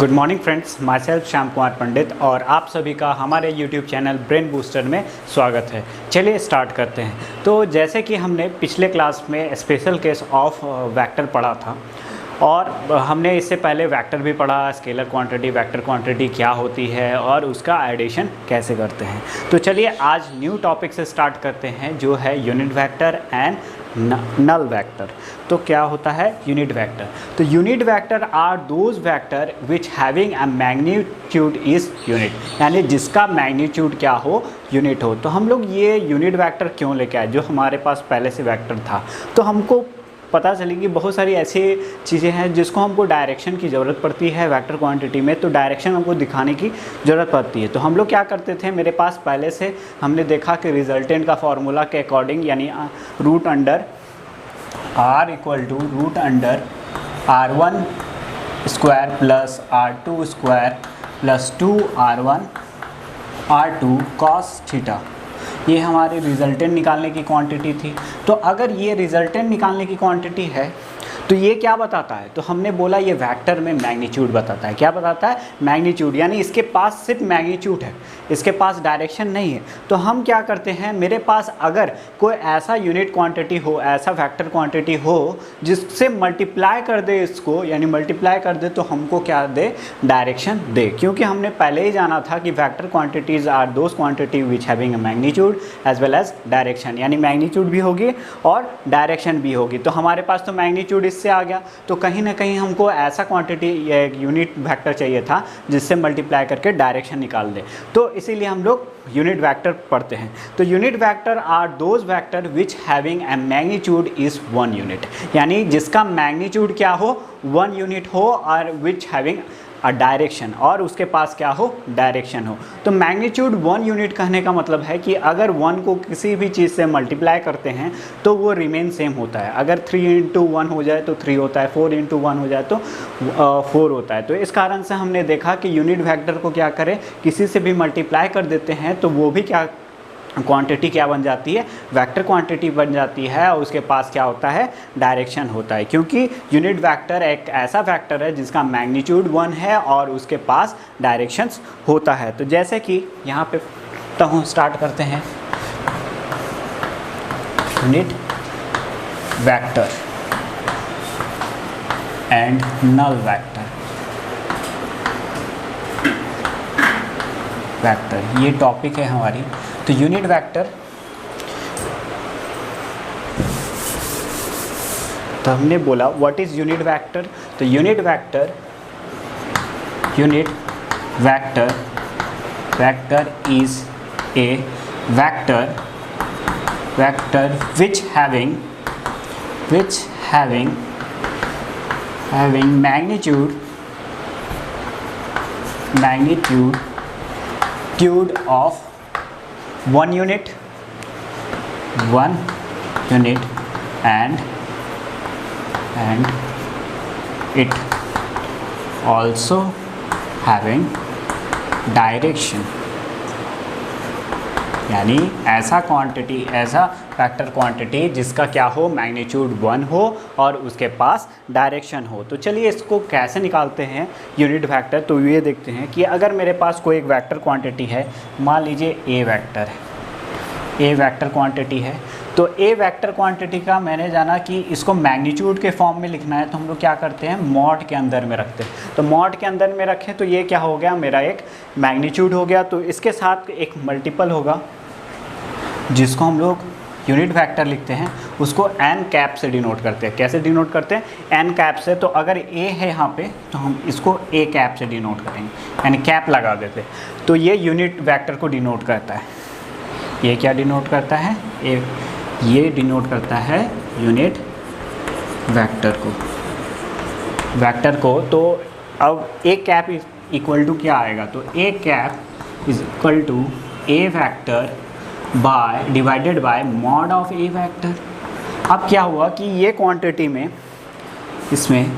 Good morning friends, myself Shyam Kumar Pandit और आप सभी का हमारे यूट्यूब चैनल ब्रेन बूस्टर में स्वागत है। चलिए स्टार्ट करते हैं। तो जैसे कि हमने पिछले क्लास में स्पेशल केस ऑफ वेक्टर पढ़ा था और हमने इससे पहले वेक्टर भी पढ़ा, स्केलर क्वांटिटी, वेक्टर क्वांटिटी क्या होती है और उसका एडिशन कैसे करते हैं। तो चलिए आज न्यू टॉपिक से स्टार्ट करते हैं जो है unit vector and null vector. तो क्या होता है यूनिट वेक्टर? तो unit vector are those vector which having a magnitude is unit, यानी जिसका मैग्नीट्यूड क्या हो, यूनिट हो। तो हम लोग ये यूनिट वेक्टर क्यों लेके आए? जो हमारे पास पहले से वेक्टर था तो हमको पता चली कि बहुत सारी ऐसी चीज़ें हैं जिसको हमको डायरेक्शन की ज़रूरत पड़ती है वेक्टर क्वांटिटी में, तो डायरेक्शन हमको दिखाने की ज़रूरत पड़ती है। तो हम लोग क्या करते थे, मेरे पास पहले से हमने देखा कि रिजल्टेंट का फॉर्मूला के अकॉर्डिंग, यानी root under r equal to root under r1 square plus r2 square plus 2r1 r2 cos theta, ये हमारे रिजल्टेंट निकालने की क्वांटिटी थी। तो अगर ये रिजल्टेंट निकालने की क्वांटिटी है तो ये क्या बताता है? तो हमने बोला ये वेक्टर में मैग्नीट्यूड बताता है। क्या बताता है? मैग्नीट्यूड, यानी इसके पास सिर्फ मैग्नीट्यूड है, इसके पास डायरेक्शन नहीं है। तो हम क्या करते हैं, मेरे पास अगर कोई ऐसा यूनिट क्वांटिटी हो, ऐसा वेक्टर क्वांटिटी हो जिससे मल्टीप्लाई कर दे इसको, यानी मल्टीप्लाई कर दे, तो हमको क्या दे? डायरेक्शन दे। क्योंकि हमने पहले ही जाना था कि vector quantities are those quantity which having a magnitude as well as direction, यानी मैग्नीट्यूड भी होगी और डायरेक्शन भी होगी। तो हमारे पास तो मैग्नीट्यूड इससे आ गया, तो कहीं ना कहीं हमको ऐसा क्वांटिटी या एक यूनिट वेक्टर चाहिए था जिससे मल्टीप्लाई करके डायरेक्शन निकाल दे। तो इसीलिए हम लोग यूनिट वेक्टर पढ़ते हैं। तो unit vector are those vector which having a magnitude is 1 unit, यानी जिसका मैग्नीट्यूड क्या हो, 1 यूनिट हो, और विच हैविंग अ डायरेक्शन, और उसके पास क्या हो? डायरेक्शन हो। तो मैग्नीट्यूड 1 यूनिट कहने का मतलब है कि अगर 1 को किसी भी चीज़ से मल्टीप्लाई करते हैं तो वो रिमेन सेम होता है। अगर 3 इंटू 1 हो जाए तो 3 होता है, 4 इंटू 1 हो जाए तो 4 होता है। तो इस कारण से हमने देखा कि यूनिट वेक्टर को क्या करें, किसी से भी मल्टीप्लाई कर देते हैं तो वो भी क्या क्वांटिटी क्या बन जाती है? वेक्टर क्वांटिटी बन जाती है, और उसके पास क्या होता है? डायरेक्शन होता है। क्योंकि यूनिट वेक्टर एक ऐसा वेक्टर है जिसका मैग्नीट्यूड 1 है और उसके पास डायरेक्शंस होता है। तो जैसे कि यहाँ पे तो हम स्टार्ट करते हैं unit vector and null vector. Vector ये टॉपिक है हमारी। तो यूनिट वेक्टर, तो हमने बोला व्हाट इज यूनिट वेक्टर? तो unit vector is a vector which having magnitude of 1 unit and it also having direction, यानी ऐसा क्वांटिटी, ऐसा वेक्टर क्वांटिटी जिसका क्या हो? मैग्नीट्यूड 1 हो और उसके पास डायरेक्शन हो। तो चलिए इसको कैसे निकालते हैं यूनिट वेक्टर। तो ये देखते हैं कि अगर मेरे पास कोई एक वेक्टर क्वांटिटी है, मान लीजिए ए वेक्टर है, ए वेक्टर क्वांटिटी है। तो ए वेक्टर क्वांटिटी का मैंने जाना कि इसको मैग्नीट्यूड के फॉर्म में लिखना है, तो हम लोग क्या करते हैं? मॉड के अंदर में रखते हैं। तो मॉड के अंदर में रखें तो ये क्या हो गया? मेरा एक मैग्नीट्यूड हो गया। तो इसके साथ एक मल्टीपल होगा जिसको हम लोग यूनिट वेक्टर लिखते हैं, उसको एन कैप से डिनोट करते हैं। कैसे डिनोट करते हैं? एन कैप से। तो अगर ए है यहाँ पे तो हम इसको ए कैप से डिनोट करेंगे, यानी कैप लगा देते हैं। तो ये यूनिट वेक्टर को डिनोट करता है। ये क्या डिनोट करता है? ये डिनोट करता है यूनिट वेक्टर को। तो अब ए कैप इक्वल टू क्या आएगा? तो A cap is equal to A vector by divided by mod of A vector. अब क्या हुआ कि ये क्वांटिटी में, इसमें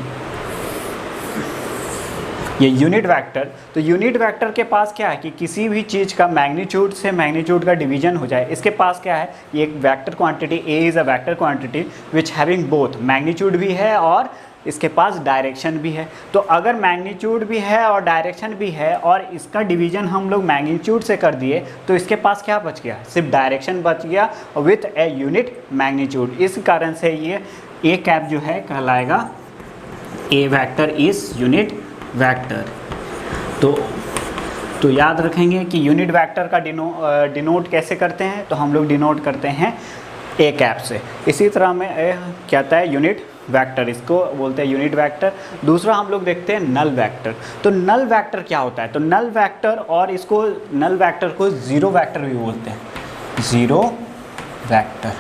ये यूनिट वेक्टर, तो यूनिट वेक्टर के पास क्या है कि किसी भी चीज़ का मैग्नीट्यूड से मैग्नीट्यूड का डिवीजन हो जाए। इसके पास क्या है? ये एक vector quantity, A is a vector quantity which having both magnitude भी है और इसके पास डायरेक्शन भी है। तो अगर मैग्नीट्यूड भी है और डायरेक्शन भी है और इसका डिवीजन हम लोग मैग्नीट्यूड से कर दिए तो इसके पास क्या बच गया, सिर्फ डायरेक्शन बच गया विथ ए यूनिट मैग्नीट्यूड। इस कारण से ये ए कैप जो है कहलाएगा ए वेक्टर इज यूनिट वेक्टर। तो याद रखेंगे कि यूनिट वेक्टर का डिनोट कैसे करते हैं, तो हम लोग डिनोट करते हैं ए कैप से। इसी तरह में क्या आता है यूनिट वेक्टर, इसको बोलते हैं यूनिट वेक्टर। दूसरा हम लोग देखते हैं नल वेक्टर। तो नल वेक्टर क्या होता है, तो नल वेक्टर और इसको नल वेक्टर को ज़ीरो वेक्टर भी बोलते हैं, ज़ीरो वेक्टर।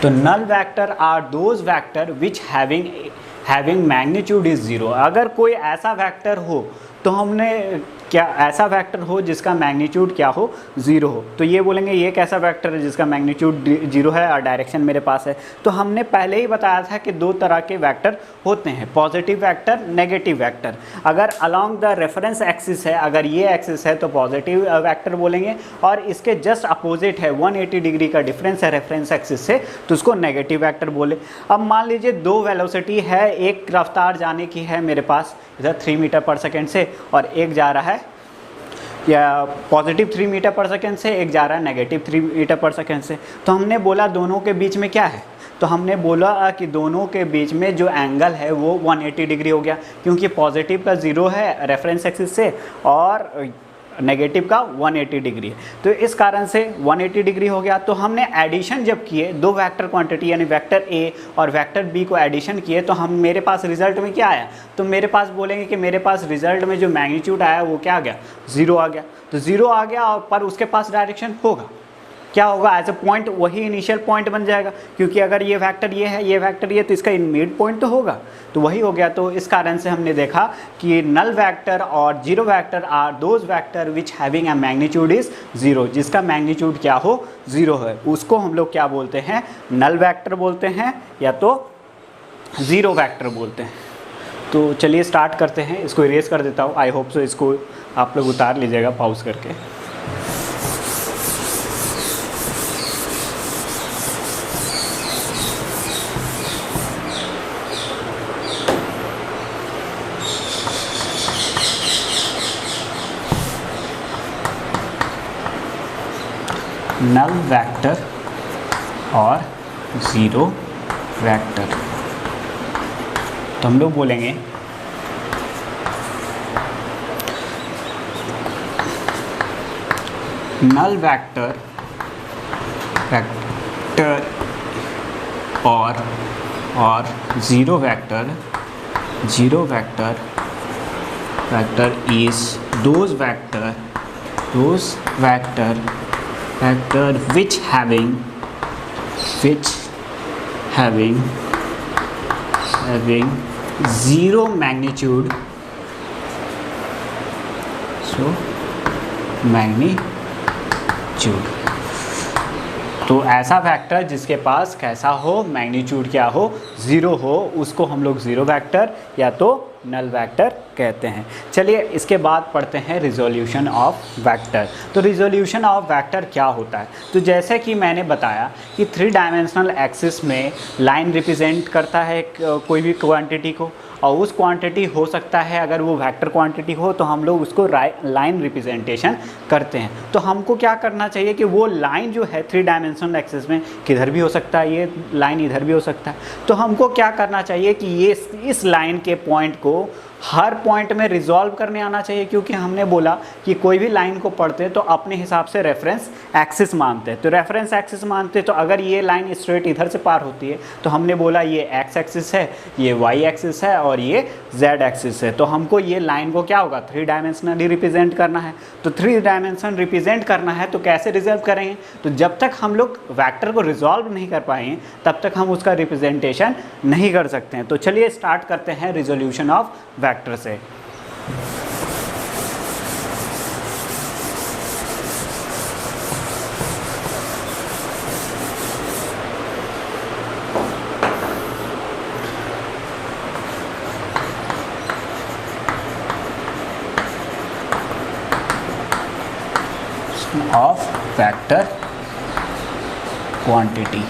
तो null vector are those vector which having magnitude is zero. अगर कोई ऐसा वेक्टर हो तो हमने क्या, ऐसा वेक्टर हो जिसका मैग्नीट्यूड क्या हो, ज़ीरो हो, तो ये बोलेंगे ये कैसा वेक्टर है जिसका मैग्नीट्यूड ज़ीरो है और डायरेक्शन मेरे पास है। तो हमने पहले ही बताया था कि दो तरह के वेक्टर होते हैं, पॉजिटिव वेक्टर, नेगेटिव वेक्टर। अगर अलोंग द रेफरेंस एक्सिस है, अगर ये एक्सिस है तो पॉजिटिव वेक्टर बोलेंगे, और इसके जस्ट अपोजिट है 180 डिग्री का डिफरेंस है रेफरेंस एक्सिस से तो उसको नेगेटिव वेक्टर बोले। अब मान लीजिए दो वेलोसिटी है, एक रफ्तार जाने की है मेरे पास इधर 3 मीटर पर सेकेंड से और एक जा रहा है या पॉजिटिव 3 मीटर पर सेकेंड से, एक जा रहा है नेगेटिव 3 मीटर पर सेकेंड से। तो हमने बोला दोनों के बीच में क्या है, तो हमने बोला कि दोनों के बीच में जो एंगल है वो 180 डिग्री हो गया, क्योंकि पॉजिटिव का 0 है रेफरेंस एक्सिस से और नेगेटिव का 180 डिग्री है। तो इस कारण से 180 डिग्री हो गया। तो हमने एडिशन जब किए दो वेक्टर क्वांटिटी यानी वेक्टर ए और वेक्टर बी को एडिशन किए तो हम मेरे पास रिजल्ट में क्या आया, तो मेरे पास बोलेंगे कि मेरे पास रिजल्ट में जो मैग्नीट्यूड आया वो क्या आ गया, 0 आ गया। तो 0 आ गया और पर उसके पास डायरेक्शन होगा, क्या होगा, एज ए पॉइंट वही इनिशियल पॉइंट बन जाएगा, क्योंकि अगर ये वेक्टर ये है, ये वेक्टर ये, तो इसका मिड पॉइंट तो होगा, तो वही हो गया। तो इस कारण से हमने देखा कि नल वेक्टर और zero vector are those vector which having a magnitude is 0, जिसका मैग्नीट्यूड क्या हो, 0 है, उसको हम लोग क्या बोलते हैं, नल वेक्टर बोलते हैं या तो ज़ीरो वेक्टर बोलते हैं। तो चलिए स्टार्ट करते हैं, इसको इरेज कर देता हूँ, आई होप सो इसको आप लोग उतार लीजिएगा पॉज करके। नल वेक्टर और ज़ीरो वेक्टर, तो हम लोग बोलेंगे नल वेक्टर और zero vector is those vector which having zero magnitude, so magnitude। तो ऐसा वेक्टर जिसके पास कैसा हो, मैग्नीट्यूड क्या हो, 0 हो, उसको हम लोग ज़ीरो वेक्टर या तो नल वेक्टर कहते हैं। चलिए इसके बाद पढ़ते हैं रिजोल्यूशन ऑफ वेक्टर। तो रिजोल्यूशन ऑफ वेक्टर क्या होता है, तो जैसे कि मैंने बताया कि 3 डायमेंशनल एक्सिस में लाइन रिप्रेजेंट करता है कोई भी क्वांटिटी को, और उस क्वांटिटी हो सकता है अगर वो वेक्टर क्वांटिटी हो तो हम लोग उसको लाइन रिप्रेजेंटेशन करते हैं। तो हमको क्या करना चाहिए कि वो लाइन जो है 3 डायमेंशनल एक्सिस में किधर भी हो सकता है, ये लाइन इधर भी हो सकता है, तो हमको क्या करना चाहिए कि ये इस लाइन के पॉइंट को हर पॉइंट में रिजॉल्व करने आना चाहिए, क्योंकि हमने बोला कि कोई भी लाइन को पढ़ते तो अपने हिसाब से रेफरेंस एक्सिस मानते हैं। तो रेफरेंस एक्सिस मानते तो अगर ये लाइन स्ट्रेट इधर से पार होती है तो हमने बोला ये एक्स एक्सिस है, ये वाई एक्सिस है और ये जेड एक्सिस है। तो हमको ये लाइन को क्या होगा, 3 डायमेंशनली रिप्रेजेंट करना है। तो 3 डायमेंशन रिप्रेजेंट करना है तो कैसे रिजॉल्व करेंगे, तो जब तक हम लोग वेक्टर को रिजॉल्व नहीं कर पाएंगे तब तक हम उसका रिप्रेजेंटेशन नहीं कर सकते हैं। तो चलिए स्टार्ट करते हैं रिजोल्यूशन ऑफ वेक्टर से। Of vector quantity.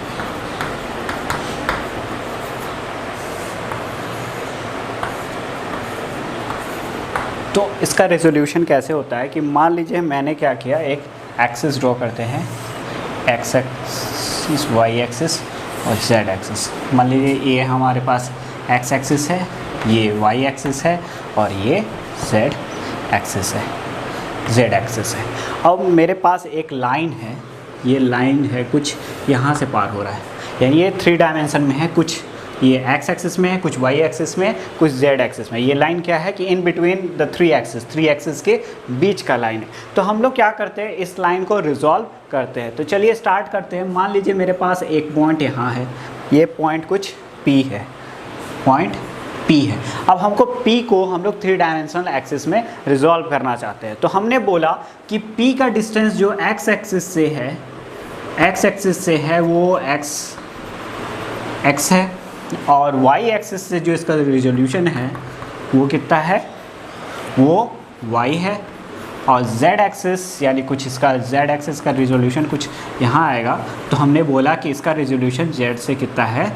तो इसका रेजोल्यूशन कैसे होता है कि मान लीजिए मैंने क्या किया, एक एक्सिस ड्रॉ करते हैं, एक्स एक्सिस, वाई एक्सिस और जेड एक्सिस। मान लीजिए ये हमारे पास एक्स एक्सिस है, ये वाई एक्सिस है और ये जेड एक्सिस है, जेड एक्सिस है। अब मेरे पास एक लाइन है, ये लाइन है कुछ यहाँ से पार हो रहा है, यानी ये 3 डायमेंशन में है, कुछ ये एक्स एक्सिस में है, कुछ वाई एक्सिस में, कुछ जेड एक्सिस में। ये लाइन क्या है कि इन बिटवीन द 3 एक्सिस के बीच का लाइन है। तो हम लोग क्या करते हैं, इस लाइन को रिजॉल्व करते हैं। तो चलिए स्टार्ट करते हैं। मान लीजिए मेरे पास एक पॉइंट यहाँ है, ये पॉइंट कुछ P है, पॉइंट P है। अब हमको P को हम लोग 3 डायमेंशनल एक्सिस में रिजॉल्व करना चाहते हैं। तो हमने बोला कि P का डिस्टेंस जो एक्स एक्सिस से है वो x है, और y एक्सिस से जो इसका रिजोल्यूशन है वो कितना है, वो y है, और z एक्सिस यानी कुछ इसका z एक्सिस का रिजोल्यूशन कुछ यहाँ आएगा। तो हमने बोला कि इसका रिजोल्यूशन z से कितना है,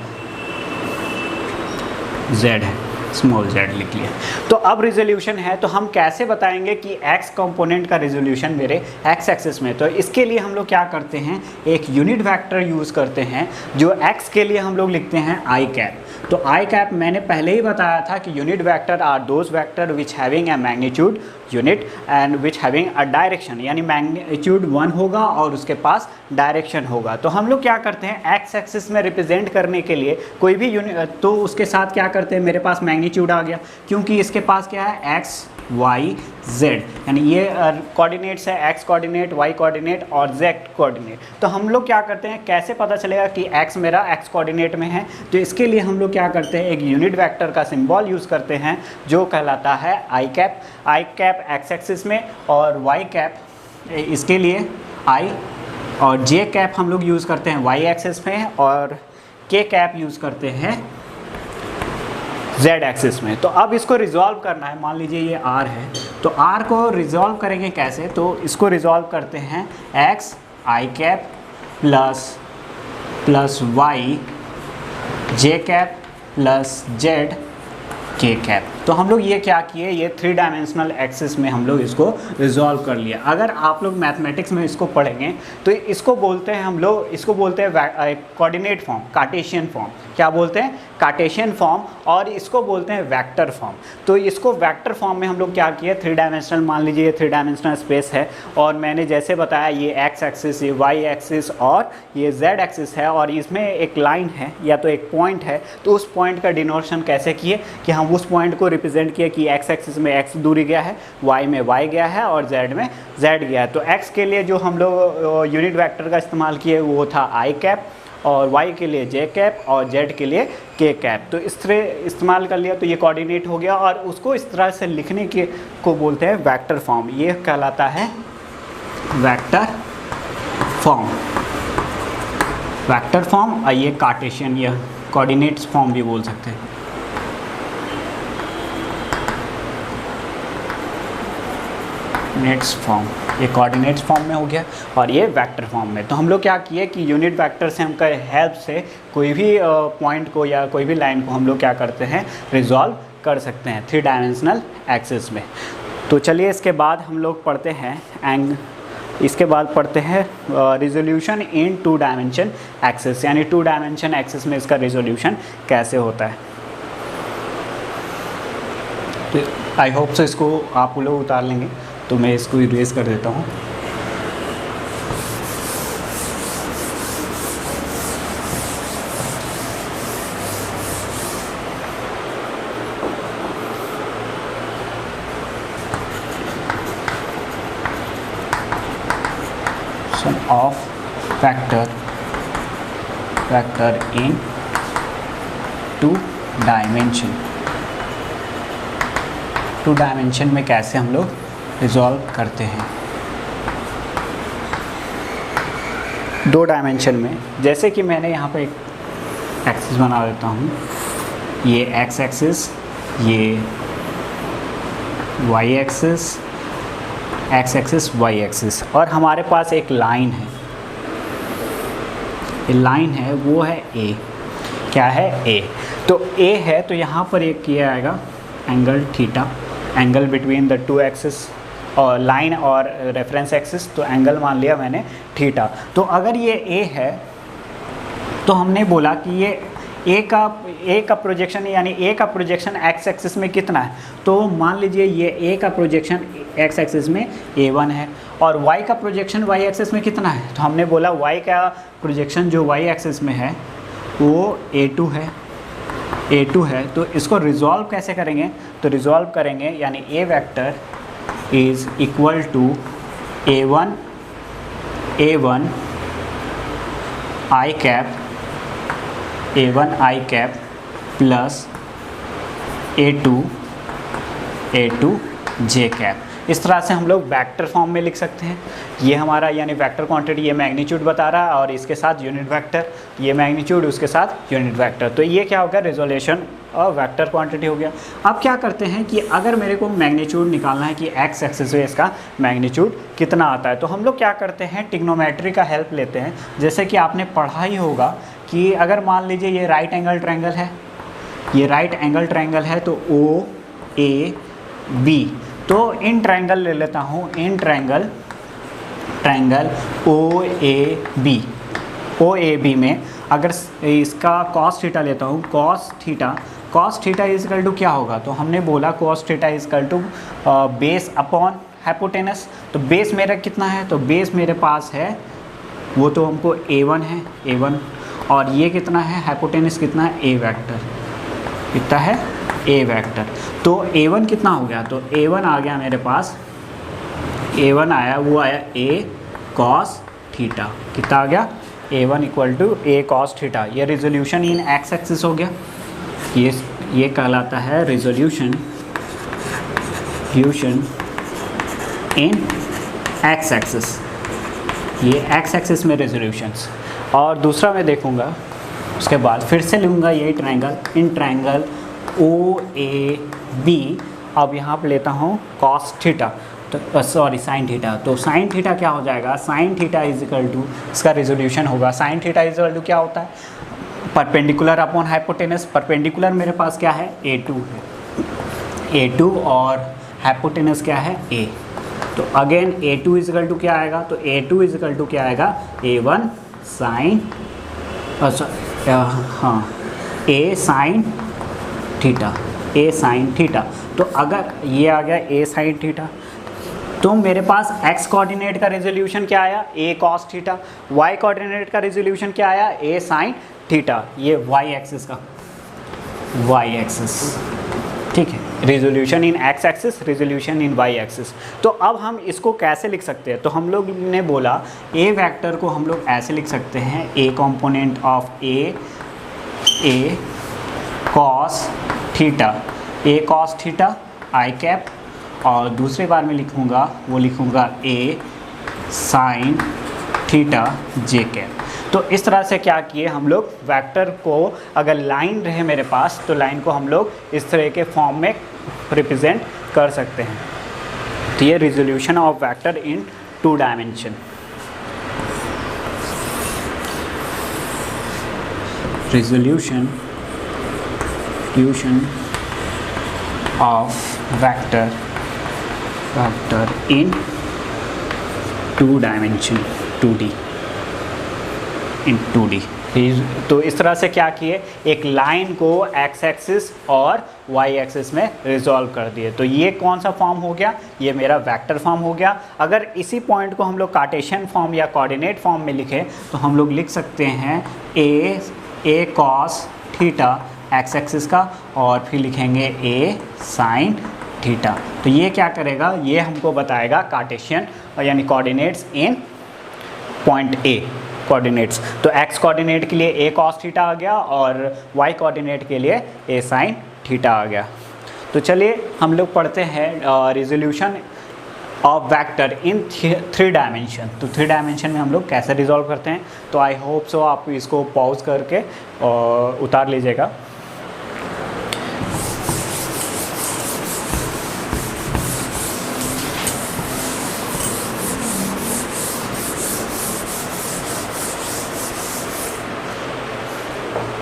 z है, स्मॉल z लिख लिया। तो अब रिजोल्यूशन है, तो हम कैसे बताएंगे कि x कंपोनेंट का रिजोल्यूशन मेरे x एक्सिस में। तो इसके लिए हम लोग क्या करते हैं, एक यूनिट वेक्टर यूज़ करते हैं, जो x के लिए हम लोग लिखते हैं आई कैप। तो आई कैप मैंने पहले ही बताया था कि unit vector are those vector which having a magnitude unit and which having a direction, यानी मैग्नीट्यूड 1 होगा और उसके पास डायरेक्शन होगा। तो हम लोग क्या करते हैं, एक्स एक्सिस में रिप्रेजेंट करने के लिए कोई भी यूनिट, तो उसके साथ क्या करते हैं, मेरे पास मैग्नीट्यूड आ गया, क्योंकि इसके पास क्या है, एक्स वाई जेड, यानी ये कोऑर्डिनेट्स है, एक्स कोऑर्डिनेट, वाई कोऑर्डिनेट और जेड कोऑर्डिनेट। तो हम लोग क्या करते हैं, कैसे पता चलेगा कि एक्स मेरा एक्स कोऑर्डिनेट में है। तो इसके लिए हम लोग क्या करते हैं, एक यूनिट वेक्टर का सिंबल यूज़ करते हैं जो कहलाता है आई cap. I cap x axis में और वाई कैप इसके लिए आई, और जे कैप हम लोग यूज़ करते हैं वाई एक्सिस में, और के कैप यूज़ करते हैं z एक्सिस में। तो अब इसको रिजॉल्व करना है, मान लीजिए ये r है, तो r को रिजॉल्व करेंगे कैसे, तो इसको रिजॉल्व करते हैं x I cap plus y j cap plus z k cap. तो हम लोग ये क्या किए, ये 3 डायमेंशनल एक्सिस में हम लोग इसको रिजॉल्व कर लिया। अगर आप लोग मैथमेटिक्स में इसको पढ़ेंगे तो इसको बोलते हैं हम लोग, इसको बोलते हैं कोऑर्डिनेट फॉर्म, कार्टेशियन फॉर्म। क्या बोलते हैं, कार्टेशियन फॉर्म, और इसको बोलते हैं वेक्टर फॉर्म। तो इसको वेक्टर फॉर्म में हम लोग क्या किए, 3 डायमेंशनल, मान लीजिए ये 3 डायमेंशनल स्पेस है, और मैंने जैसे बताया ये एक्स एक्सिस, ये वाई एक्सिस और ये जेड एक्सिस है, और इसमें एक लाइन है या तो एक पॉइंट है। तो उस पॉइंट का डिनोशन कैसे किए कि हम उस पॉइंट को रिप्रेजेंट किया कि एक्स एक्सिस में एक्स दूरी गया है, वाई में वाई गया है और जेड में जेड गया है। तो एक्स के लिए जो हम लोग यूनिट वेक्टर का इस्तेमाल किए वो था आई कैप, और y के लिए j कैप और z के लिए k कैप। तो इस तरह इस्तेमाल कर लिया, तो ये कोऑर्डिनेट हो गया, और उसको इस तरह से लिखने के को बोलते हैं वेक्टर फॉर्म। ये कहलाता है वेक्टर फॉर्म, वेक्टर फॉर्म, और ये कार्टेशियन या कोऑर्डिनेट्स फॉर्म भी बोल सकते हैं। कोऑर्डिनेट्स फॉर्म, ये कोऑर्डिनेट्स फॉर्म में हो गया, और ये वेक्टर फॉर्म में। तो हम लोग क्या किए कि यूनिट वेक्टर से हमका हेल्प से कोई भी पॉइंट को या कोई भी लाइन को हम लोग क्या करते हैं, रिजॉल्व कर सकते हैं 3 डायमेंशनल एक्सिस में। तो चलिए इसके बाद हम लोग पढ़ते हैं इसके बाद पढ़ते हैं रिजोल्यूशन इन 2 डायमेंशन एक्सिस, यानी 2 डायमेंशन एक्सिस में इसका रिजोल्यूशन कैसे होता है। तो आई होप से इसको आप लोग उतार लेंगे, तो मैं इसको इरेज कर देता हूँ। Sum of vector in 2 dimension. 2 dimension में कैसे हम लोग रिजॉल्व करते हैं। 2 डायमेंशन में जैसे कि मैंने यहाँ पर एक एक्सिस बना देता हूँ, ये एक्स एक्सिस, ये Y axis, X axis Y axis, और हमारे पास एक लाइन है, ये लाइन है वो है ए। क्या है, ए। तो ए है तो यहाँ पर एक किया आएगा angle theta, angle between the two axis और लाइन और रेफरेंस एक्सिस, तो एंगल मान लिया मैंने थीटा। तो अगर ये ए है तो हमने बोला कि ये ए का प्रोजेक्शन यानी ए का प्रोजेक्शन एक्स एक्सिस में कितना है, तो मान लीजिए ये ए का प्रोजेक्शन एक्स एक्सिस में A1 है और y का प्रोजेक्शन y एक्सिस में कितना है, तो हमने बोला y का प्रोजेक्शन जो y एक्सिस में है वो A2 है। तो इसको रिजॉल्व कैसे करेंगे, तो रिजॉल्व करेंगे यानी A vector is equal to A1 I cap plus A2 J cap. इस तरह से हम लोग वेक्टर फॉर्म में लिख सकते हैं। ये हमारा यानी वेक्टर क्वांटिटी, ये मैग्नीट्यूड बता रहा है और इसके साथ यूनिट वेक्टर, ये मैग्नीट्यूड उसके साथ यूनिट वेक्टर। तो ये क्या हो गया, रिजोल्यूशन और वेक्टर क्वांटिटी हो गया। अब क्या करते हैं कि अगर मेरे को मैग्नीट्यूड निकालना है कि एक्स एक्सिस में इसका मैग्नीट्यूड कितना आता है, तो हम लोग क्या करते हैं, ट्रिग्नोमेट्री का हेल्प लेते हैं। जैसे कि आपने पढ़ा ही होगा कि अगर मान लीजिए ये राइट एंगल ट्रायंगल है, ये राइट एंगल ट्रायंगल है तो OAB, तो इन ट्रायंगल ले लेता हूँ, इन ट्रायंगल OAB में अगर इसका कॉस थीटा लेता हूँ, कॉस थीटा इजकल टू क्या होगा, तो हमने बोला cos theta is equal to base upon hypotenuse. तो बेस मेरा कितना है, तो बेस मेरे पास है वो तो हमको A1 है, A1, और ये कितना है, हाइपोटेनस कितना है, A वेक्टर, कितना है A वेक्टर। तो A1 कितना हो गया, तो A1 आ गया मेरे पास, A1 आया, वो आया A कॉस थीटा, कितना आ गया, A1 equal to A cos theta. ये रिजोल्यूशन इन एक्स एक्सिस हो गया, ये कहलाता है रिजोल्यूशन इन एक्स एक्सिस, ये एक्स एक्सिस में रेजोल्यूशंस। और दूसरा मैं देखूंगा, उसके बाद फिर से लूँगा यही ट्रायंगल, इन ट्रायंगल OAB। अब यहाँ पे लेता हूँ कॉस थीटा, तो सॉरी साइन थीटा। तो साइन थीटा क्या हो जाएगा, sine theta is equal to, इसका रेजोल्यूशन होगा, sine theta is equal to क्या होता है, परपेंडिकुलर अपॉन हाइपोटेनस। परपेंडिकुलर मेरे पास क्या है, A2 है, A2 और हाइपोटेनस क्या है, A। तो अगेन A2 इजकल टू क्या आएगा, तो A2 इजकल टू क्या आएगा, A1 sign A sine theta. तो अगर ये आ गया A साइन थीटा, तो मेरे पास x कोऑर्डिनेट का रेजोल्यूशन क्या आया, A cos theta, y coordinate का रेजोल्यूशन क्या आया, A साइन थीटा। ये y एक्सिस का, y एक्सिस, ठीक है, resolution in X axis, resolution in Y axis. तो अब हम इसको कैसे लिख सकते हैं, तो हम लोग ने बोला ए वेक्टर को हम लोग ऐसे लिख सकते हैं, ए component of A cos theta I cap, और दूसरे बार में लिखूँगा वो लिखूँगा ए साइन थीटा जे कैप। तो इस तरह से क्या किए हम लोग, वेक्टर को अगर लाइन रहे मेरे पास तो लाइन को हम लोग इस तरह के फॉर्म में रिप्रेजेंट कर सकते हैं। तो ये resolution of vector in 2 dimension. Resolution of vector in 2 dimension, 2D, in 2D। तो इस तरह से क्या किए, एक लाइन को एक्स एक्सिस और वाई एक्सिस में रिजॉल्व कर दिए। तो ये कौन सा फॉर्म हो गया, ये मेरा वेक्टर फॉर्म हो गया। अगर इसी पॉइंट को हम लोग कार्टेशियन फॉर्म या कोऑर्डिनेट फॉर्म में लिखें तो हम लोग लिख सकते हैं A cos theta x axis का, और फिर लिखेंगे ए साइन थीटा। तो ये क्या करेगा, ये हमको बताएगा कार्टेशियन यानी coordinates in point A coordinates. तो एक्स कोऑर्डिनेट के लिए ए कॉस थीटा आ गया और वाई कोऑर्डिनेट के लिए ए साइन थीटा आ गया। तो चलिए हम लोग पढ़ते हैं resolution of vector in 3 dimension. तो 3 डायमेंशन में हम लोग कैसे रिजॉल्व करते हैं, तो आई होप सो आप इसको पॉज करके उतार लीजिएगा।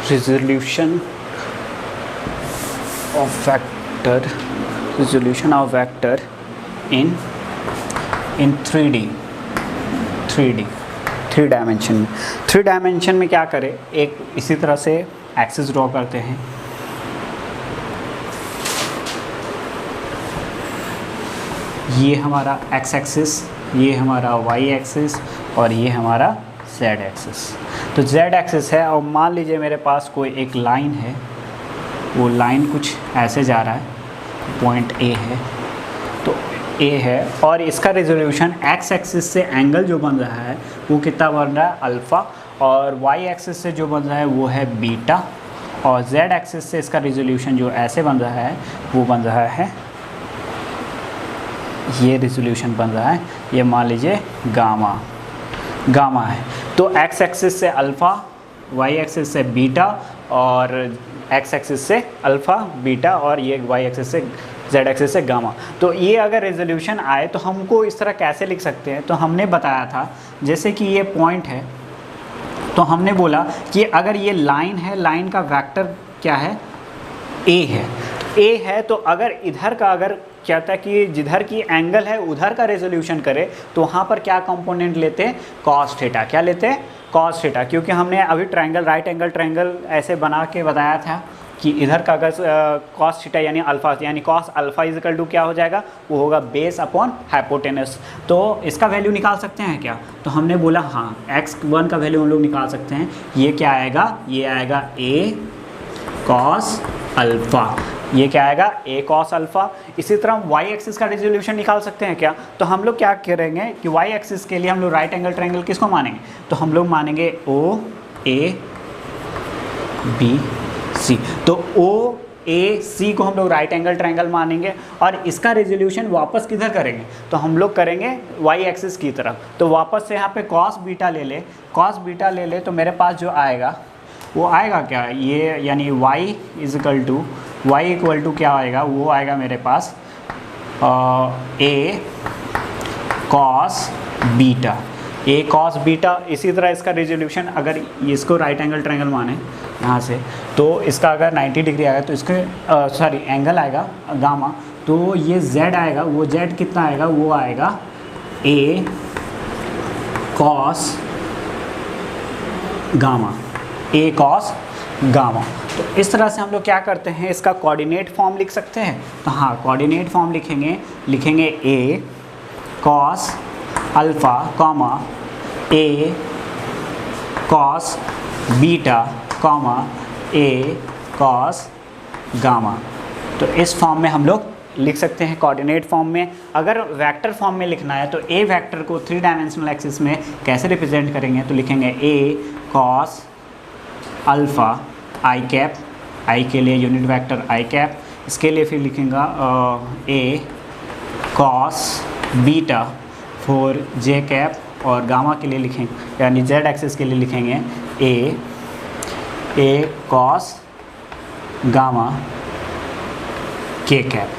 resolution of vector resolution of vector in 3D, 3 dimension में। 3 डायमेंशन में क्या करें, एक इसी तरह से एक्सिस ड्रॉ करते हैं। ये हमारा एक्स एक्सिस, ये हमारा वाई एक्सिस और ये हमारा जेड एक्सिस। तो जेड एक्सिस है और मान लीजिए मेरे पास कोई एक लाइन है, वो लाइन कुछ ऐसे जा रहा है, पॉइंट ए है, तो ए है और इसका रेजोल्यूशन एक्स एक्सिस से एंगल जो बन रहा है वो कितना बन रहा है, अल्फ़ा, और वाई एक्सिस से जो बन रहा है वो है बीटा, और जेड एक्सिस से इसका रेजोल्यूशन जो ऐसे बन रहा है वो बन रहा है, ये रेजोल्यूशन बन रहा है, ये मान लीजिए गामा है। तो एक्स एक्सिस से अल्फ़ा, वाई एक्सिस से बीटा और एक्स एक्सिस से अल्फ़ा बीटा और ये वाई एक्सिस से जेड एक्सिस से गामा। तो ये अगर रेजोल्यूशन आए तो हमको इस तरह कैसे लिख सकते हैं, तो हमने बताया था जैसे कि ये पॉइंट है, तो हमने बोला कि अगर ये लाइन है, लाइन का वेक्टर क्या है, ए है, ए है, तो अगर इधर का अगर क्या था कि जिधर की एंगल है उधर का रेजोल्यूशन करे तो वहाँ पर क्या कंपोनेंट लेते हैं, कॉस थीटा। क्या लेते हैं, कॉस थीटा, क्योंकि हमने अभी ट्रायंगल, राइट एंगल ट्रायंगल ऐसे बना के बताया था कि इधर का अगर कॉस थीटा यानी अल्फ़ा, यानी cos alpha is equal to क्या हो जाएगा, वो होगा बेस अपॉन हाइपोटेनस। तो इसका वैल्यू निकाल सकते हैं क्या, तो हमने बोला हाँ, x1 का वैल्यू हम लोग निकाल सकते हैं। ये क्या आएगा, ये आएगा a कॉस अल्फ़ा, ये क्या आएगा, a कॉस अल्फ़ा। इसी तरह हम y एक्सिस का रेजोल्यूशन निकाल सकते हैं क्या, तो हम लोग क्या करेंगे कि y एक्सिस के लिए हम लोग राइट एंगल ट्रायंगल किसको मानेंगे, तो हम लोग मानेंगे ओ ए बी सी। तो ओ ए सी को हम लोग राइट एंगल ट्रायंगल मानेंगे और इसका रेजोल्यूशन वापस किधर करेंगे, तो हम लोग करेंगे y एक्सिस की तरफ। तो वापस से यहाँ पे कॉस बीटा ले ले, कॉस बीटा ले ले, तो मेरे पास जो आएगा वो आएगा क्या, ये यानी y is equal to, y equal to क्या आएगा, वो आएगा मेरे पास a cos beta, a cos beta. इसी तरह इसका रेजोल्यूशन अगर इसको राइट एंगल ट्रायंगल माने यहाँ से, तो इसका अगर 90 डिग्री आएगा तो इसके सॉरी एंगल आएगा गामा, तो ये z आएगा, वो z कितना आएगा, वो आएगा a cos gamma, a cos gamma. तो इस तरह से हम लोग क्या करते हैं, इसका कोऑर्डिनेट फॉर्म लिख सकते हैं। तो हाँ, कोऑर्डिनेट फॉर्म लिखेंगे a cos alpha comma a cos beta comma a cos gamma. तो इस फॉर्म में हम लोग लिख सकते हैं कोऑर्डिनेट फॉर्म में। अगर वेक्टर फॉर्म में लिखना है तो a वेक्टर को 3 डायमेंशनल एक्सिस में कैसे रिप्रेजेंट करेंगे, तो लिखेंगे a cos alpha I cap, I के लिए यूनिट वेक्टर आई कैप, इसके लिए फिर लिखेंगे a cos beta for J cap, और गामा के लिए लिखेंगे यानी जेड एक्सिस के लिए लिखेंगे a कॉस गामा के कैप।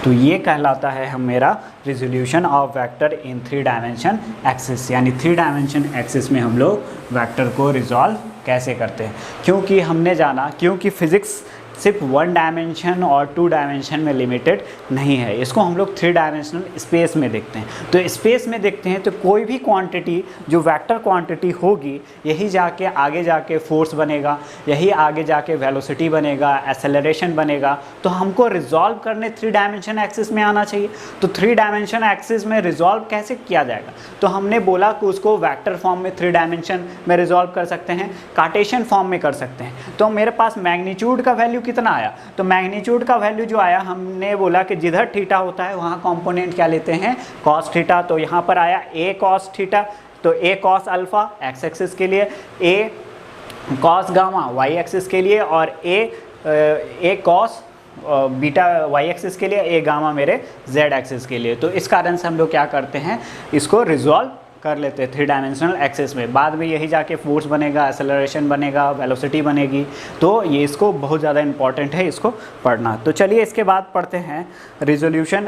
तो ये कहलाता है हम मेरा resolution of vector in 3 dimension axis, यानी 3 डायमेंशन एक्सिस में हम लोग वेक्टर को रिजॉल्व कैसे करते हैं। क्योंकि हमने जाना, क्योंकि फिज़िक्स सिर्फ 1 डायमेंशन और 2 डायमेंशन में लिमिटेड नहीं है, इसको हम लोग 3 डायमेंशनल स्पेस में देखते हैं। तो स्पेस में देखते हैं तो कोई भी क्वांटिटी जो वेक्टर क्वांटिटी होगी, यही जाके आगे जाके फोर्स बनेगा, यही आगे जाके वेलोसिटी बनेगा, एक्सेलरेशन बनेगा। तो हमको रिजॉल्व करने 3 डायमेंशन एक्सिस में आना चाहिए। तो 3 डायमेंशन एक्सिस में रिजॉल्व कैसे किया जाएगा, तो हमने बोला कि उसको वेक्टर फॉर्म में 3 डायमेंशन में रिजॉल्व कर सकते हैं, कार्टेशियन फॉर्म में कर सकते हैं। तो मेरे पास मैग्नीट्यूड का वैल्यू कितना आया, तो मैग्नीट्यूड का वैल्यू जो आया, हमने बोला कि जिधर थीटा होता है वहाँ कंपोनेंट क्या लेते हैं, कॉस थीटा। तो यहाँ पर आया a कॉस थीटा, तो a cos alpha X axis के लिए, a cos gamma Y axis के लिए, और a cos beta Y axis के लिए, a गामा मेरे z एक्सिस के लिए। तो इस कारण से हम लोग क्या करते हैं, इसको रिजॉल्व कर लेते हैं 3 डायमेंशनल एक्सिस में। बाद में यही जाके फोर्स बनेगा, एक्सेलरेशन बनेगा, वेलोसिटी बनेगी। तो ये इसको बहुत ज़्यादा इंपॉर्टेंट है इसको पढ़ना। तो चलिए इसके बाद पढ़ते हैं resolution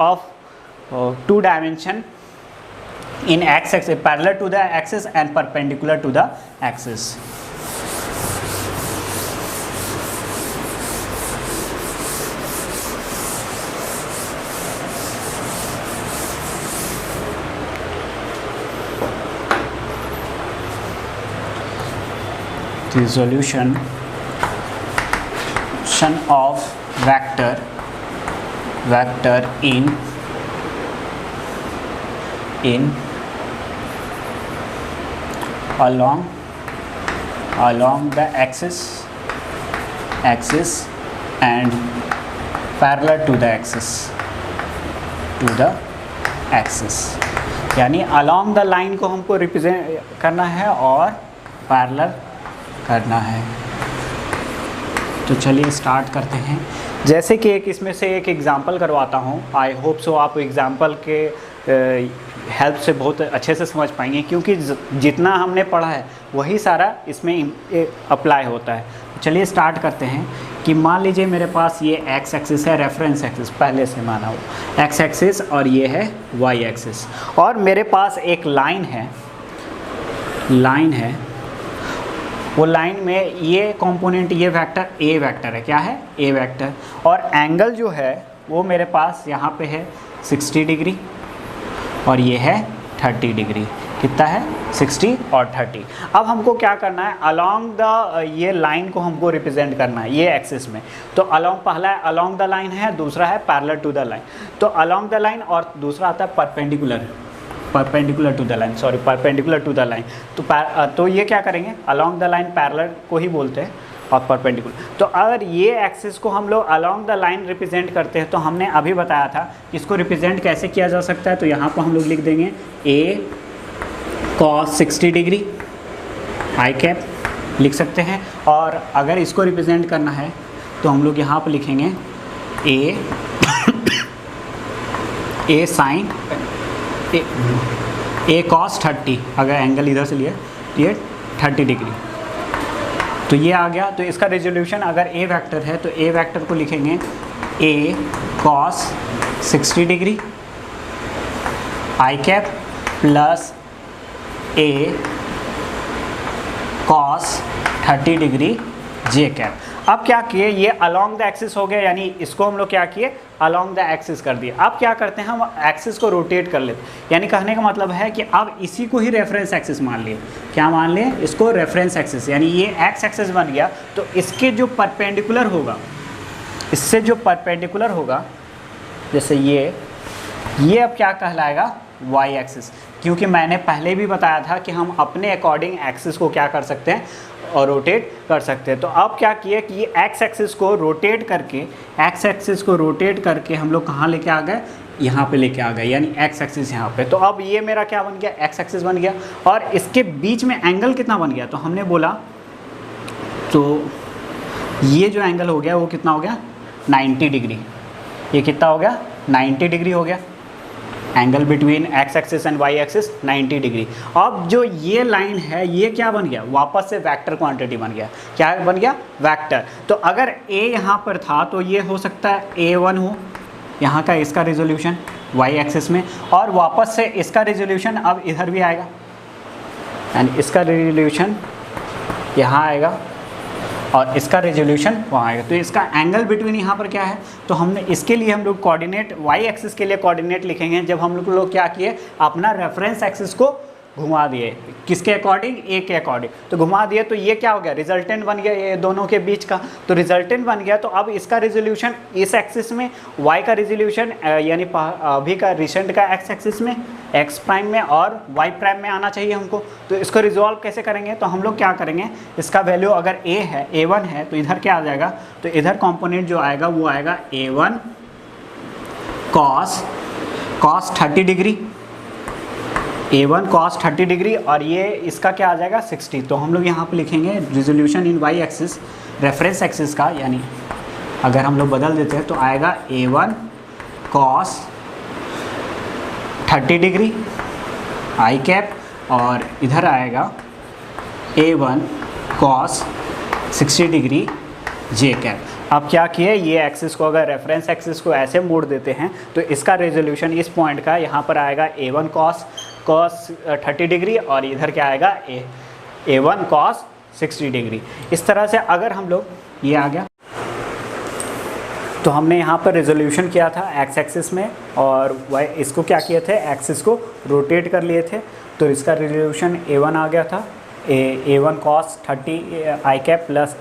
of 2 dimension in X axis parallel to the axis and perpendicular to the axis. resolution of vector in along the axis and parallel to the axis यानी along the line को हमको रिप्रेजेंट करना है और parallel करना है। तो चलिए स्टार्ट करते हैं। जैसे कि एक इसमें से एक एग्जांपल करवाता हूँ। आई होप सो आप एग्जांपल के हेल्प से बहुत अच्छे से समझ पाएंगे, क्योंकि जितना हमने पढ़ा है वही सारा इसमें अप्लाई होता है। चलिए स्टार्ट करते हैं कि मान लीजिए मेरे पास ये एक्स एक्सिस है, रेफरेंस एक्सिस पहले से माना हो एक्स एक्सिस, और ये है वाई एक्सिस, और मेरे पास एक लाइन है वो लाइन में ये कंपोनेंट, ये वेक्टर ए वेक्टर है। क्या है? ए वेक्टर। और एंगल जो है वो मेरे पास यहाँ पे है 60 डिग्री और ये है 30 डिग्री। कितना है? 60 और 30। अब हमको क्या करना है, अलोंग द ये लाइन को हमको रिप्रेजेंट करना है ये एक्सिस में। तो अलोंग, पहला है अलोंग द लाइन है, दूसरा है पैरेलल टू द लाइन। तो अलोंग द लाइन और दूसरा आता है perpendicular to the line, perpendicular to the line. तो ये क्या करेंगे, अलोंग द लाइन पैरेलल को ही बोलते हैं और परपेंडिकुलर। तो अगर ये एक्सिस को हम लोग अलोंग द लाइन रिप्रेजेंट करते हैं तो हमने अभी बताया था इसको रिप्रेजेंट कैसे किया जा सकता है। तो यहाँ पर हम लोग लिख देंगे ए cos 60 डिग्री आई कैप लिख सकते हैं। और अगर इसको रिप्रेजेंट करना है तो हम लोग यहाँ पर लिखेंगे ए साइन ए cos 30, अगर एंगल इधर से लिया ये 30 डिग्री। तो ये आ गया। तो इसका रेजोल्यूशन अगर ए वेक्टर है तो ए वेक्टर को लिखेंगे ए cos 60 degree I cap plus A cos 30 degree J cap. अब क्या किए, ये अलोंग द एक्सिस हो गया, यानी इसको हम लोग क्या किए, अलोंग द एक्सिस कर दिए। अब क्या करते हैं, हम एक्सिस को रोटेट कर लेते, यानी कहने का मतलब है कि अब इसी को ही रेफरेंस एक्सिस मान लिए। क्या मान लिए? इसको रेफरेंस एक्सिस, यानी ये एक्स एक्सिस बन गया। तो इसके जो परपेंडिकुलर होगा, इससे जो परपेंडिकुलर होगा, जैसे ये अब क्या कहलाएगा, वाई एक्सिस। क्योंकि मैंने पहले भी बताया था कि हम अपने अकॉर्डिंग एक्सिस को क्या कर सकते हैं और रोटेट कर सकते हैं। तो अब क्या किए कि ये एक्स एक्सिस को रोटेट करके हम लोग कहाँ लेके आ गए, यहाँ पे लेके आ गए, यानी एक्स एक्सिस यहाँ पे। तो अब ये मेरा क्या बन गया, एक्स एक्सिस बन गया। और इसके बीच में एंगल कितना बन गया, तो हमने बोला तो ये जो एंगल हो गया वो कितना हो गया, 90 डिग्री। ये कितना हो गया, 90 डिग्री हो गया। Angle between X axis and Y axis 90 degree. अब जो ये लाइन है ये क्या बन गया, वापस से वेक्टर क्वांटिटी बन गया। क्या बन गया, वेक्टर। तो अगर ए यहाँ पर था तो ये हो सकता है A1 हो, यहाँ का इसका रेजोल्यूशन वाई एक्सिस में, और वापस से इसका रेजोल्यूशन अब इधर भी आएगा, यानी इसका रेजोल्यूशन यहाँ आएगा और इसका रेजोल्यूशन वहाँ आएगा। तो इसका एंगल बिटवीन यहाँ पर क्या है, तो हमने इसके लिए हम लोग कोऑर्डिनेट वाई एक्सिस के लिए कोऑर्डिनेट लिखेंगे। जब हम लोग क्या किए, अपना रेफरेंस एक्सिस को घुमा दिए, किसके अकॉर्डिंग, ए के अकॉर्डिंग। तो घुमा दिए तो ये क्या हो गया, रिजल्टेंट बन गया ये दोनों के बीच का। तो रिजल्टेंट बन गया। तो अब इसका रेजोल्यूशन इस एक्सिस में, वाई का रेजोल्यूशन यानी अभी का रिसेंट का एक्स एक्सिस में, एक्स प्राइम में और वाई प्राइम में आना चाहिए हमको। तो इसको रिजॉल्व कैसे करेंगे, तो हम लोग क्या करेंगे, इसका वैल्यू अगर ए है, A1 है, तो इधर क्या आ जाएगा, तो इधर कॉम्पोनेंट जो आएगा वो आएगा A1 cos 30 degree, A1 cos 30 degree, और ये इसका क्या आ जाएगा 60। तो हम लोग यहाँ पे लिखेंगे resolution in Y axis, reference axis का, यानी अगर हम लोग बदल देते हैं तो आएगा A1 cos 30 degree I cap, और इधर आएगा A1 cos 60 degree J cap. अब क्या किए, ये एक्सिस को अगर रेफरेंस एक्सिस को ऐसे मोड़ देते हैं तो इसका रेजोल्यूशन इस पॉइंट का यहाँ पर आएगा A1 cos 30 डिग्री, और इधर क्या आएगा A1 cos 60 डिग्री। इस तरह से अगर हम लोग, ये आ गया, तो हमने यहाँ पर रेजोल्यूशन किया था एक्स एक्सिस में, और वाई इसको क्या किए थे, एक्सिस को रोटेट कर लिए थे। तो इसका रेजोल्यूशन A1 आ गया था ए वन कॉस 30 आई कैप प्लस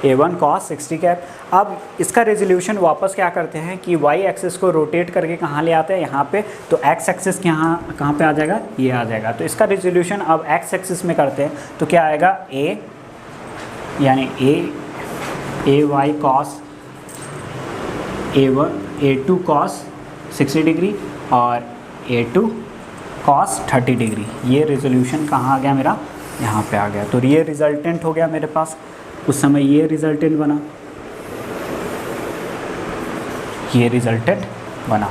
ए वन कॉस 60 कैप। अब इसका रेजोल्यूशन वापस क्या करते हैं कि वाई एक्सिस को रोटेट करके कहाँ ले आते हैं, यहाँ पे, तो एक्स एक्सिस के यहाँ कहाँ पे आ जाएगा, ये आ जाएगा। तो इसका रेजोल्यूशन अब एक्स एक्सिस में करते हैं तो क्या आएगा, ए यानी A Y cos A two cos 60 degree और ए टू कॉस 30 डिग्री। ये रेजोल्यूशन कहाँ आ गया मेरा, यहाँ पे आ गया। तो ये रिजल्टेंट हो गया मेरे पास, उस समय ये रिजल्टेंट बना, ये रिजल्टेंट बना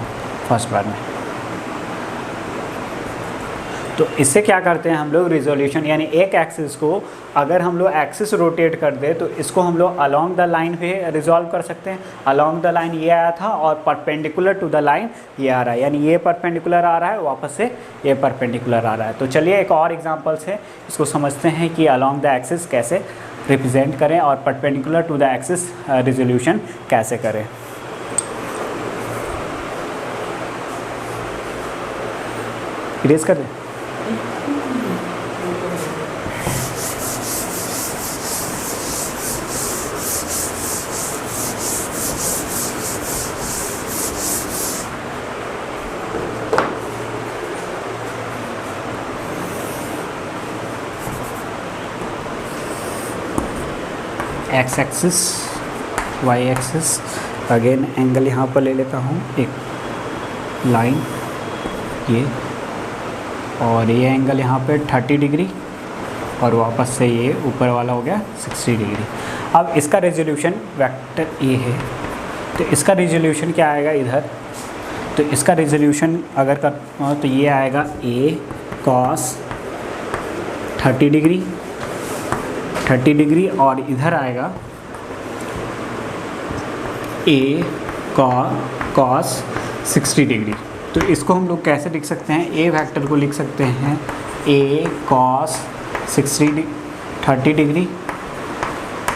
फर्स्ट बार में। तो इससे क्या करते हैं हम लोग, रिजोल्यूशन यानी एक एक्सिस को अगर हम लोग एक्सिस रोटेट कर दे तो इसको हम लोग अलोंग द लाइन पे रिजॉल्व कर सकते हैं। अलोंग द लाइन ये आया था और परपेंडिकुलर टू द लाइन ये आ रहा है, यानी ये परपेंडिकुलर आ रहा है, वापस से ये परपेंडिकुलर आ रहा है। तो चलिए एक और एग्जांपल से इसको समझते हैं कि अलोंग द एक्सिस कैसे रिप्रेजेंट करें और perpendicular to the axis resolution कैसे करें। इरेज कर दें। X axis Y axis, again angle यहाँ पर ले लेता हूँ, एक लाइन ये, और ये एंगल यहाँ पे 30 डिग्री और वापस से ये ऊपर वाला हो गया 60 डिग्री। अब इसका रेजोल्यूशन वेक्टर ए है, तो इसका रेजोल्यूशन क्या आएगा इधर, तो इसका रेजोल्यूशन अगर कर तो ये आएगा ए कॉस 30 डिग्री और इधर आएगा ए कॉस 60 डिग्री। तो इसको हम लोग कैसे लिख सकते हैं, ए वेक्टर को लिख सकते हैं A cos 30 degree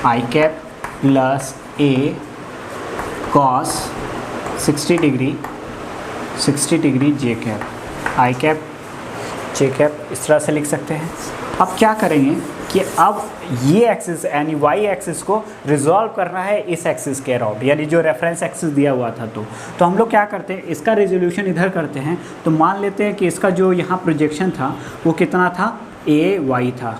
I cap plus A cos 60 degree J cap, I cap J cap, इस तरह से लिख सकते हैं। अब क्या करेंगे कि अब ये एक्सिस यानी वाई एक्सिस को रिजॉल्व करना है इस एक्सिस के अराउंड, यानी जो रेफरेंस एक्सिस दिया हुआ था। तो हम लोग क्या करते हैं, इसका रेजोल्यूशन इधर करते हैं। तो मान लेते हैं कि इसका जो यहाँ प्रोजेक्शन था वो कितना था, ए वाई था,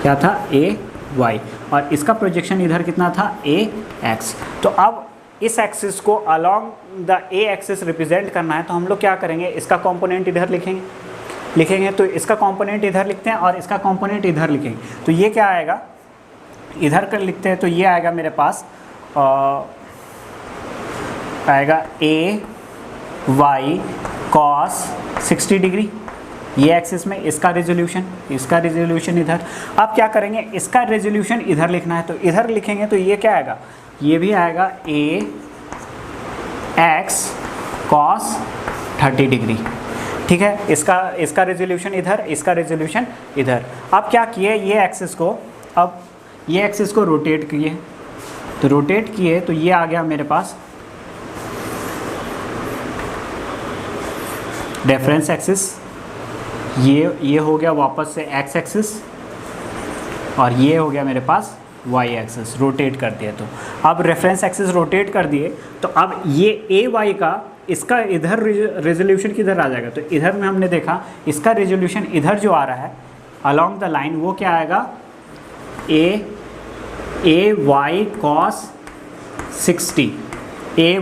क्या था, ए वाई, और इसका प्रोजेक्शन इधर कितना था, ए एक्स। तो अब इस एक्सिस को along the A axis represent करना है, तो हम लोग क्या करेंगे, इसका कॉम्पोनेंट इधर लिखेंगे, तो इसका कंपोनेंट इधर लिखते हैं और इसका कंपोनेंट इधर लिखेंगे। तो ये क्या आएगा, इधर कर लिखते हैं, तो ये आएगा मेरे पास आएगा ए वाई कॉस 60 डिग्री, ये एक्सिस में इसका रेजोल्यूशन इधर। अब क्या करेंगे, इसका रेजोल्यूशन इधर लिखना है, तो इधर लिखेंगे तो ये क्या आएगा, ये भी आएगा ए एक्स कॉस 30 डिग्री, ठीक है। इसका रेजोल्यूशन इधर, इसका रेजोल्यूशन इधर। अब क्या किए, ये एक्सिस को रोटेट किए, तो रोटेट किए तो ये आ गया मेरे पास रेफरेंस एक्सिस, ये हो गया वापस से एक्स एक्सिस, और ये हो गया मेरे पास वाई एक्सिस, रोटेट कर दिया। तो अब रेफरेंस एक्सिस रोटेट कर दिए, तो अब ये ए वाई का इसका इधर रेजोल्यूशन किधर आ जाएगा, तो इधर में हमने देखा इसका रेजोल्यूशन इधर जो आ रहा है अलोंग द लाइन, वो क्या आएगा, ए वाई कॉस 60, ए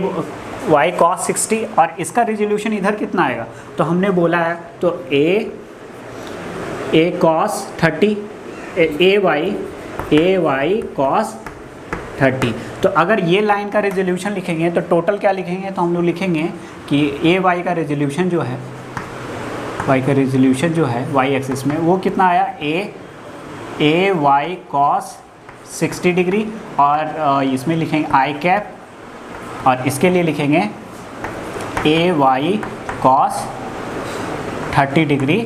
वाई कॉस 60, और इसका रेजोल्यूशन इधर कितना आएगा, तो हमने बोला है तो ए कॉस 30, ए वाई कॉस 30। तो अगर ये लाइन का रेजोल्यूशन लिखेंगे तो टोटल क्या लिखेंगे, तो हम लोग लिखेंगे कि ए वाई का रेजोल्यूशन जो है वाई एक्सिस में वो कितना आया, ए वाई कॉस 60 डिग्री, और इसमें लिखेंगे आई कैप, और इसके लिए लिखेंगे ए Y cos 30 degree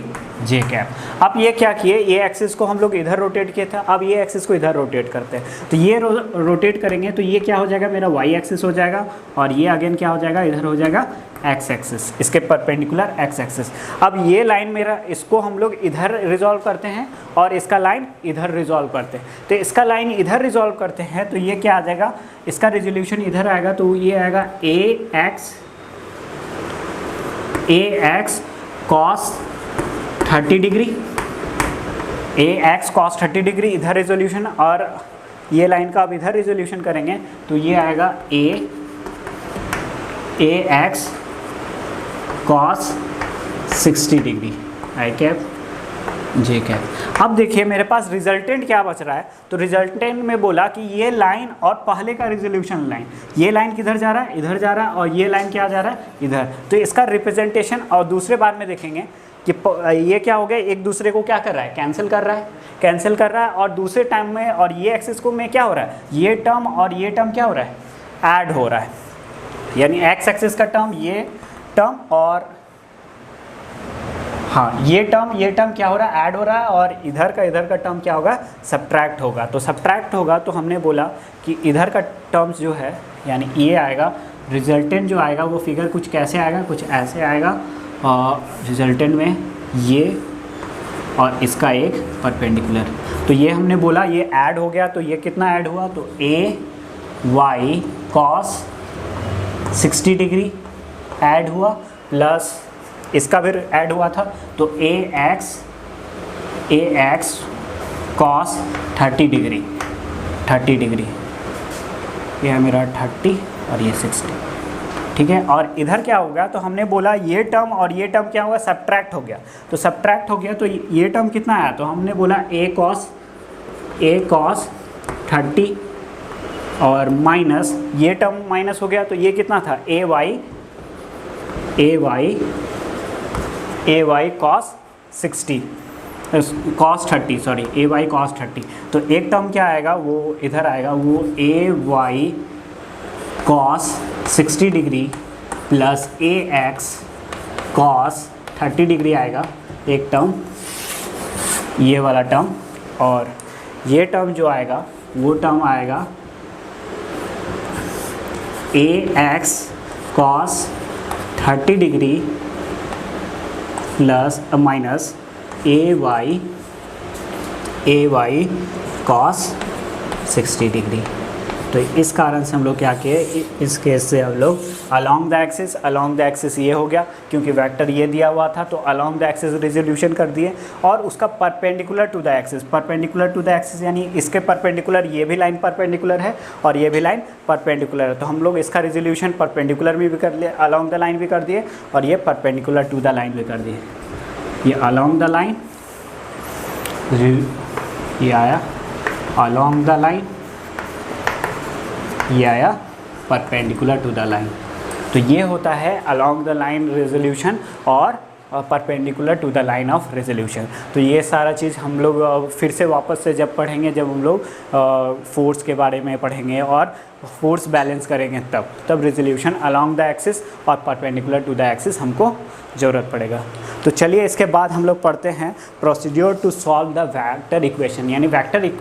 J cap. अब ये क्या किए, ये एक्सिस को हम लोग इधर रोटेट किए थे, अब ये एक्सिस को इधर रोटेट करते हैं। तो ये रोटेट करेंगे तो ये क्या हो जाएगा, मेरा वाई एक्सिस हो जाएगा, और ये अगेन क्या हो जाएगा, इधर हो जाएगा एक्स एक्सिस, इसके परपेंडिकुलर एक्स एक्सिस। अब ये लाइन मेरा, इसको हम लोग इधर रिजॉल्व करते हैं और इसका लाइन इधर रिजॉल्व करते हैं। तो इसका लाइन इधर रिजॉल्व करते हैं तो ये क्या आ जाएगा, इसका रेजोल्यूशन इधर आएगा, तो ये आएगा A X cos 30 degree, A X cos 30 degree इधर रेजोल्यूशन, और ये लाइन का अब इधर रेजोल्यूशन करेंगे तो ये आएगा A X cos 60 degree, I cap J cap. अब देखिए मेरे पास रिजल्टेंट क्या बच रहा है, तो रिजल्टेंट में बोला कि ये लाइन और पहले का रेजोल्यूशन लाइन, ये लाइन किधर जा रहा है, इधर जा रहा है, और ये लाइन क्या जा रहा है, इधर। तो इसका रिप्रेजेंटेशन, और दूसरे बार में देखेंगे कि ये क्या हो गया, एक दूसरे को क्या कर रहा है, कैंसिल कर रहा है, और दूसरे टाइम में, और ये एक्सिस को में क्या हो रहा है, ये टर्म और ये टर्म क्या हो रहा है, ऐड हो रहा है, यानी एक्स एक्सिस का टर्म, ये टर्म, और हाँ ये टर्म क्या हो रहा है, ऐड हो रहा है, और इधर का टर्म क्या होगा, सब्ट्रैक्ट होगा। तो सब्ट्रैक्ट होगा तो हमने बोला कि इधर का टर्म्स जो है, यानी ये आएगा, रिजल्टेंट जो आएगा वो फिगर कुछ कैसे आएगा, कुछ ऐसे आएगा, और रिजल्टेंट में ये और इसका एक परपेंडिकुलर। तो ये हमने बोला ये ऐड हो गया, तो ये कितना ऐड हुआ, तो ए वाई कॉस 60 डिग्री ऐड हुआ, प्लस इसका फिर ऐड हुआ था, तो ए एक्स कॉस 30 डिग्री, ये है मेरा 30 और ये 60, ठीक है। और इधर क्या होगा, तो हमने बोला ये टर्म और ये टर्म क्या हुआ, सब्ट्रैक्ट हो गया, तो सब्ट्रैक्ट हो गया तो ये टर्म कितना आया, तो हमने बोला ए कॉस 30, और माइनस ये टर्म माइनस हो गया, तो ये कितना था, ए वाई कॉस 30, सॉरी ए वाई कॉस 30। तो एक टर्म क्या आएगा, वो इधर आएगा, वो ए वाई कॉस 60 डिग्री प्लस ए एक्स कॉस 30 डिग्री आएगा एक टर्म, ये वाला टर्म, और ये टर्म जो आएगा वो टर्म आएगा A X cos 30 degree plus minus A Y cos 60 degree. तो इस कारण से हम लोग क्या किए, इस केस से हम लोग अलोंग द एक्सिस ये हो गया, क्योंकि वेक्टर ये दिया हुआ था, तो अलोंग द एक्सिस रेजोल्यूशन कर दिए, और उसका परपेंडिकुलर टू द एक्सिस, यानी इसके परपेंडिकुलर ये भी लाइन परपेंडिकुलर है और ये भी लाइन परपेंडिकुलर है, तो हम लोग इसका रेजोल्यूशन परपेंडिकुलर में भी कर लिए, अलोंग द लाइन भी कर दिए, और ये परपेंडिकुलर टू द लाइन भी कर दिए। ये अलोंग द लाइन, ये आया अलोंग द लाइन, ये आया परपेंडिकुलर टू द लाइन। तो ये होता है अलोंग द लाइन रेजोल्यूशन और perpendicular to the line of resolution. तो ये सारा चीज़ हम लोग फिर से वापस से जब पढ़ेंगे, जब हम लोग फोर्स के बारे में पढ़ेंगे और फोर्स बैलेंस करेंगे, तब रेजोल्यूशन अलोंग द एक्सिस और परपेंडिकुलर टू द एक्सिस हमको ज़रूरत पड़ेगा। तो चलिए इसके बाद हम लोग पढ़ते हैं procedure to solve the vector equation, यानी वेक्टर इक्वेशन